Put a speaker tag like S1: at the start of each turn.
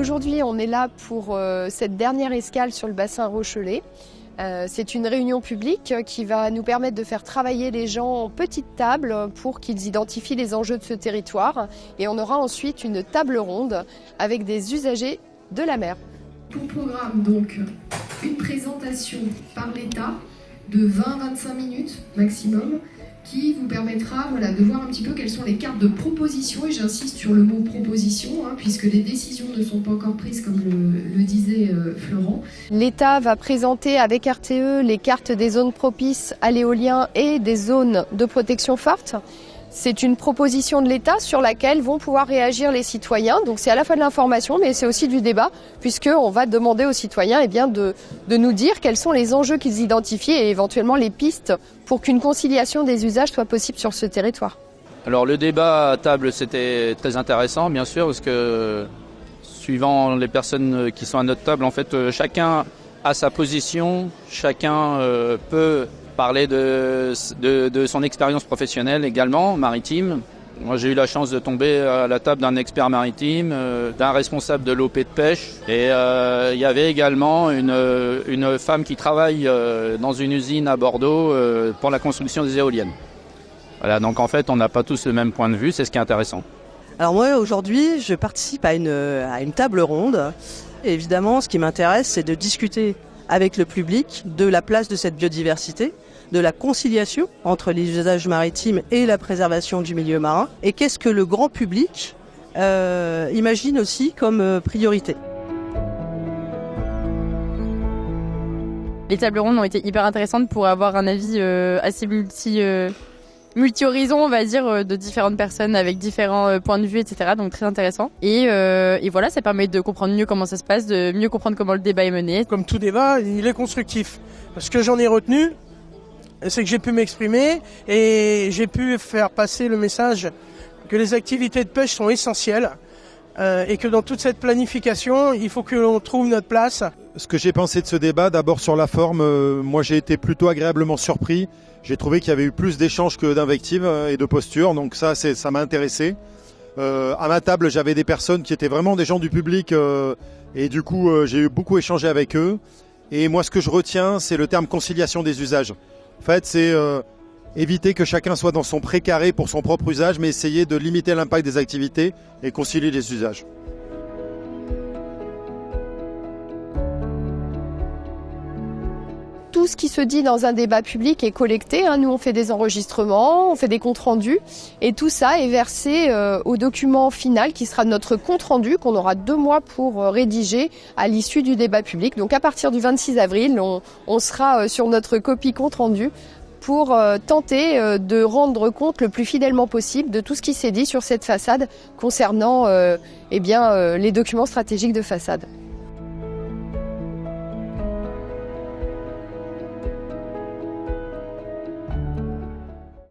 S1: Aujourd'hui, on est là pour cette dernière escale sur le bassin Rochelais. C'est une réunion publique qui va nous permettre de faire travailler les gens en petite table pour qu'ils identifient les enjeux de ce territoire. Et on aura ensuite une table ronde avec des usagers de la mer.
S2: Pour programme, donc, une présentation par l'État de 20-25 minutes maximum qui vous permettra de voir un petit peu quelles sont les cartes de proposition, et j'insiste sur le mot proposition, puisque les décisions ne sont pas encore prises comme le disait Florent.
S1: L'État va présenter avec RTE les cartes des zones propices à l'éolien et des zones de protection forte. C'est une proposition de l'État sur laquelle vont pouvoir réagir les citoyens. Donc c'est à la fois de l'information, mais c'est aussi du débat, puisqu'on va demander aux citoyens de nous dire quels sont les enjeux qu'ils identifient et éventuellement les pistes pour qu'une conciliation des usages soit possible sur ce territoire.
S3: Alors le débat à table, c'était très intéressant, bien sûr, parce que suivant les personnes qui sont à notre table, en fait, chacun a sa position, chacun peut parler de son expérience professionnelle également, maritime. Moi, j'ai eu la chance de tomber à la table d'un expert maritime, d'un responsable de l'OP de pêche. Et il y avait également une femme qui travaille dans une usine à Bordeaux pour la construction des éoliennes. Voilà, donc en fait, on n'a pas tous le même point de vue, c'est ce qui est intéressant.
S4: Alors moi, aujourd'hui, je participe à une table ronde. Et évidemment, ce qui m'intéresse, c'est de discuter avec le public de la place de cette biodiversité, de la conciliation entre les usages maritimes et la préservation du milieu marin, et qu'est-ce que le grand public imagine aussi comme priorité.
S5: Les tables rondes ont été hyper intéressantes pour avoir un avis assez multi-horizon, on va dire, de différentes personnes avec différents points de vue, etc. Donc très intéressant. Et voilà, ça permet de comprendre mieux comment ça se passe, de mieux comprendre comment le débat est mené.
S6: Comme tout débat, il est constructif. Ce que j'en ai retenu, c'est que j'ai pu m'exprimer et j'ai pu faire passer le message que les activités de pêche sont essentielles et que dans toute cette planification, il faut que l'on trouve notre place.
S7: Ce que j'ai pensé de ce débat, d'abord sur la forme, moi j'ai été plutôt agréablement surpris. J'ai trouvé qu'il y avait eu plus d'échanges que d'invectives et de postures, donc ça m'a intéressé. À ma table, j'avais des personnes qui étaient vraiment des gens du public et du coup j'ai eu beaucoup échangé avec eux. Et moi ce que je retiens, c'est le terme conciliation des usages. En fait, c'est éviter que chacun soit dans son précaré pour son propre usage, mais essayer de limiter l'impact des activités et concilier les usages.
S1: Tout ce qui se dit dans un débat public est collecté. Nous, on fait des enregistrements, on fait des comptes rendus. Et tout ça est versé au document final qui sera notre compte rendu qu'on aura 2 mois pour rédiger à l'issue du débat public. Donc à partir du 26 avril, on sera sur notre copie compte rendu pour tenter de rendre compte le plus fidèlement possible de tout ce qui s'est dit sur cette façade concernant les documents stratégiques de façade.